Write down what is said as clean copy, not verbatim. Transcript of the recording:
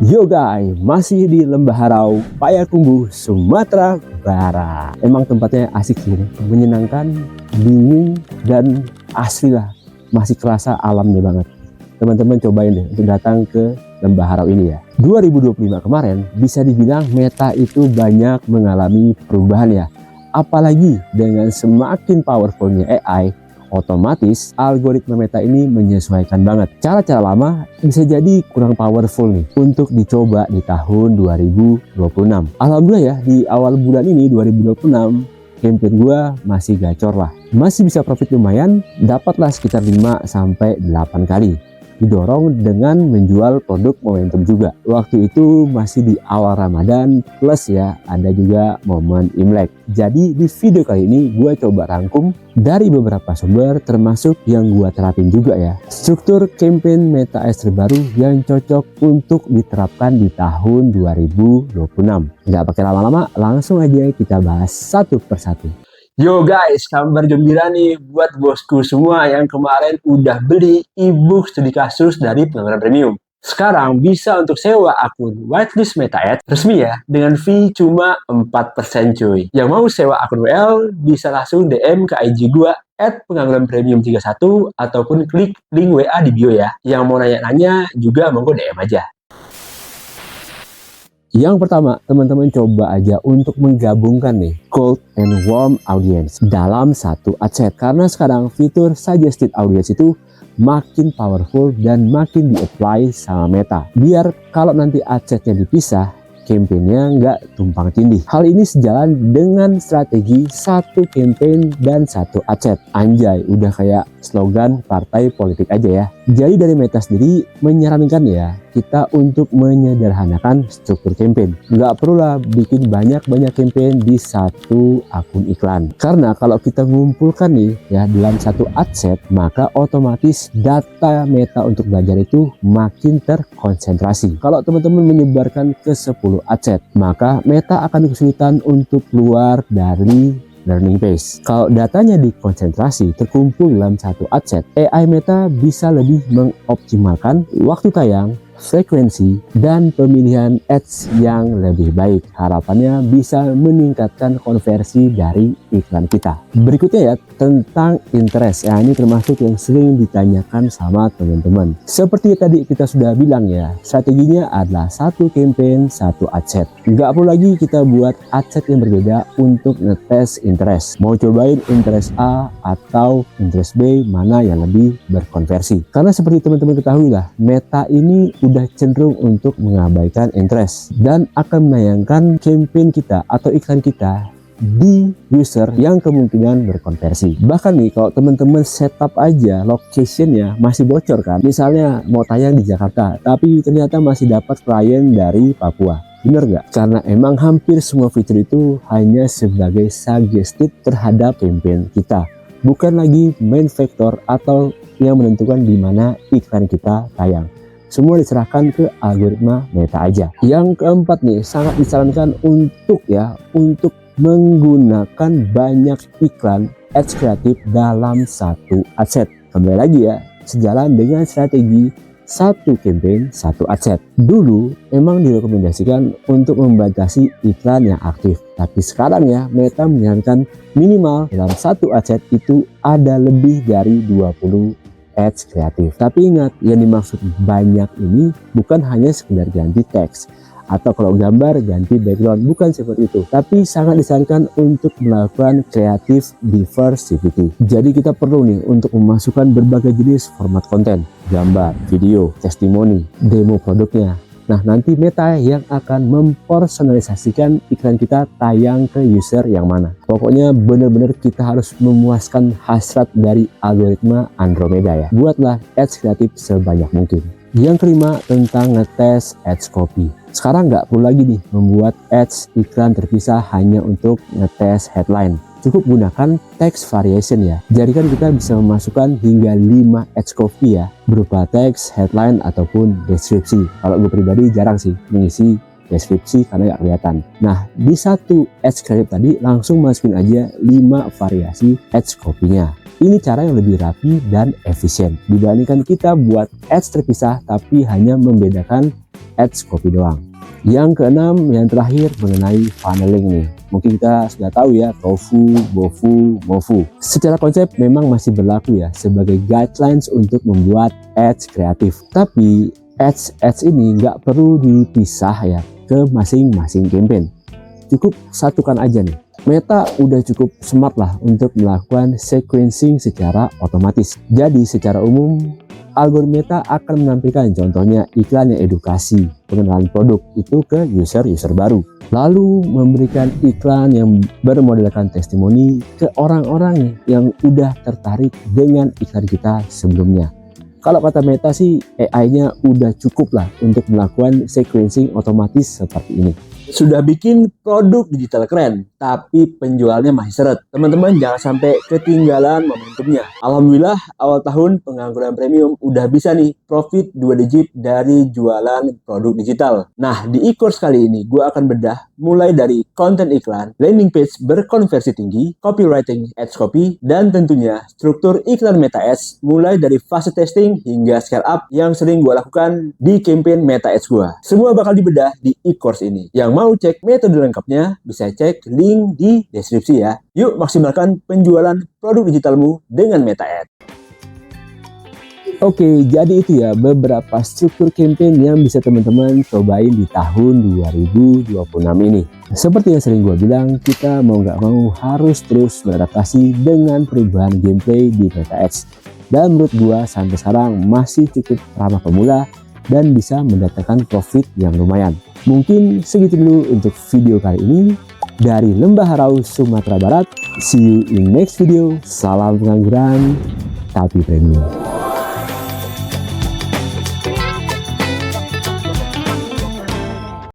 Yo guys, masih di Lembah Harau, Payakumbuh, Sumatera Barat. Emang tempatnya asik sih, menyenangkan, dingin, dan asli lah. Masih kerasa alamnya banget. Teman-teman cobain deh untuk datang ke Lembah Harau ini ya. 2025 kemarin bisa dibilang Meta itu banyak mengalami perubahan ya. Apalagi dengan semakin powerfulnya AI, otomatis algoritma Meta ini menyesuaikan banget. Cara-cara lama bisa jadi kurang powerful nih untuk dicoba di tahun 2026. Alhamdulillah ya, di awal bulan ini 2026 campaign gua masih gacor lah. Masih bisa profit lumayan, dapatlah sekitar 5-8 kali. Didorong dengan menjual produk momentum juga. Waktu itu masih di awal Ramadan, plus ya ada juga momen Imlek. Jadi di video kali ini gue coba rangkum dari beberapa sumber, termasuk yang gue terapin juga ya. Struktur campaign Meta Ads terbaru yang cocok untuk diterapkan di tahun 2026. Nggak pakai lama-lama, langsung aja kita bahas satu persatu. Yo guys, kabar gembira nih buat bosku semua yang kemarin udah beli e-book studi kasus dari pengangguran premium. Sekarang bisa untuk sewa akun whitelist Meta Ads resmi ya, dengan fee cuma 4% cuy. Yang mau sewa akun WL bisa langsung DM ke IG gua @pengangguranpremium31 ataupun klik link WA di bio ya. Yang mau nanya-nanya juga monggo DM aja. Yang pertama, teman-teman coba aja untuk menggabungkan nih cold and warm audience dalam satu ad set. Karena sekarang fitur suggested audience itu makin powerful dan makin di-apply sama Meta. Biar kalau nanti ad setnya dipisah, campaignnya nggak tumpang tindih. Hal ini sejalan dengan strategi satu campaign dan satu ad set. Anjay, udah kayak slogan partai politik aja ya. Jadi dari Meta sendiri menyarankan ya kita untuk menyederhanakan struktur campaign. Nggak perlu lah bikin banyak-banyak campaign di satu akun iklan. Karena kalau kita ngumpulkan nih ya dalam satu ad set, maka otomatis data Meta untuk belajar itu makin terkonsentrasi. Kalau teman-teman menyebarkan ke 10 ad set, maka Meta akan kesulitan untuk keluar dari learning pace. Kalau datanya dikonsentrasi terkumpul dalam satu ad set, AI Meta bisa lebih mengoptimalkan waktu tayang, frekuensi, dan pemilihan ads yang lebih baik. Harapannya bisa meningkatkan konversi dari iklan kita. Berikutnya ya, tentang interest. Ya, ini termasuk yang sering ditanyakan sama teman-teman. Seperti tadi kita sudah bilang ya, strateginya adalah satu campaign, satu ad set. Nggak perlu lagi kita buat ad set yang berbeda untuk ngetes interest. Mau cobain interest A atau interest B, mana yang lebih berkonversi. Karena seperti teman-teman ketahui lah, Meta ini udah cenderung untuk mengabaikan interest dan akan menayangkan campaign kita atau iklan kita di user yang kemungkinan berkonversi. Bahkan nih kalau teman-teman setup aja locationnya masih bocor kan, misalnya mau tayang di Jakarta tapi ternyata masih dapat klien dari Papua. Bener nggak? Karena emang hampir semua fitur itu hanya sebagai suggested terhadap campaign kita, bukan lagi main factor atau yang menentukan di mana iklan kita tayang. Semua diserahkan ke algoritma Meta aja. Yang keempat nih, sangat disarankan untuk menggunakan banyak iklan ads kreatif dalam satu ad set. Kembali lagi ya, sejalan dengan strategi satu campaign, satu ad set. Dulu emang direkomendasikan untuk membatasi iklan yang aktif. Tapi sekarang ya, Meta menyarankan minimal dalam satu ad set itu ada lebih dari 20 ads kreatif. Tapi ingat, yang dimaksud banyak ini bukan hanya sekedar ganti teks atau kalau gambar ganti background, bukan seperti itu, tapi sangat disarankan untuk melakukan creative diversity. Jadi kita perlu nih untuk memasukkan berbagai jenis format konten, gambar, video, testimoni, demo produknya. Nah, nanti Meta yang akan mempersonalisasikan iklan kita tayang ke user yang mana. Pokoknya bener-bener kita harus memuaskan hasrat dari algoritma Andromeda ya. Buatlah ads kreatif sebanyak mungkin. Yang kelima, tentang ngetes ads copy. Sekarang nggak perlu lagi nih membuat ads iklan terpisah hanya untuk ngetes headline. Cukup gunakan text variation ya. Jadi kan kita bisa memasukkan hingga 5 ads copy ya, berupa teks, headline, ataupun deskripsi. Kalau gue pribadi jarang sih mengisi deskripsi karena nggak kelihatan. Nah, di satu ads creative tadi langsung masukin aja 5 variasi ads copy-nya. Ini cara yang lebih rapi dan efisien dibandingkan kita buat ads terpisah tapi hanya membedakan ads copy doang. Yang keenam, yang terakhir mengenai funneling nih. Mungkin kita sudah tahu ya, TOFU, BOFU, MOFU. Secara konsep memang masih berlaku ya sebagai guidelines untuk membuat ads kreatif. Tapi ads ini nggak perlu dipisah ya ke masing-masing campaign. Cukup satukan aja nih. Meta udah cukup smart lah untuk melakukan sequencing secara otomatis. Jadi secara umum algoritma Meta akan menampilkan contohnya iklan yang edukasi, pengenalan produk itu ke user baru. Lalu memberikan iklan yang bermodelkan testimoni ke orang-orang yang udah tertarik dengan iklan kita sebelumnya. Kalau kata Meta sih AI-nya udah cukup lah untuk melakukan sequencing otomatis seperti ini. Sudah bikin produk digital keren, tapi penjualnya masih seret. Teman-teman jangan sampai ketinggalan momentumnya. Alhamdulillah awal tahun pengangguran premium udah bisa nih profit 2 digit dari jualan produk digital. Nah di e-course kali ini gue akan bedah mulai dari konten iklan, landing page berkonversi tinggi, copywriting ads copy, dan tentunya struktur iklan Meta Ads mulai dari fase testing hingga scale up yang sering gue lakukan di campaign Meta Ads gue. Semua bakal dibedah di e-course ini. Yang mau cek metode lengkapnya bisa cek link di deskripsi ya. Yuk maksimalkan penjualan produk digitalmu dengan Meta Ads. Oke, jadi itu ya beberapa struktur campaign yang bisa teman-teman cobain di tahun 2026 ini. Seperti yang sering gue bilang, kita mau nggak mau harus terus beradaptasi dengan perubahan gameplay di Meta Ads. Dan menurut gue sampai sekarang masih cukup ramah pemula dan bisa mendatangkan profit yang lumayan. Mungkin segitu dulu untuk video kali ini. Dari Lembah Harau, Sumatera Barat. See you in next video. Salam pengangguran tapi premium.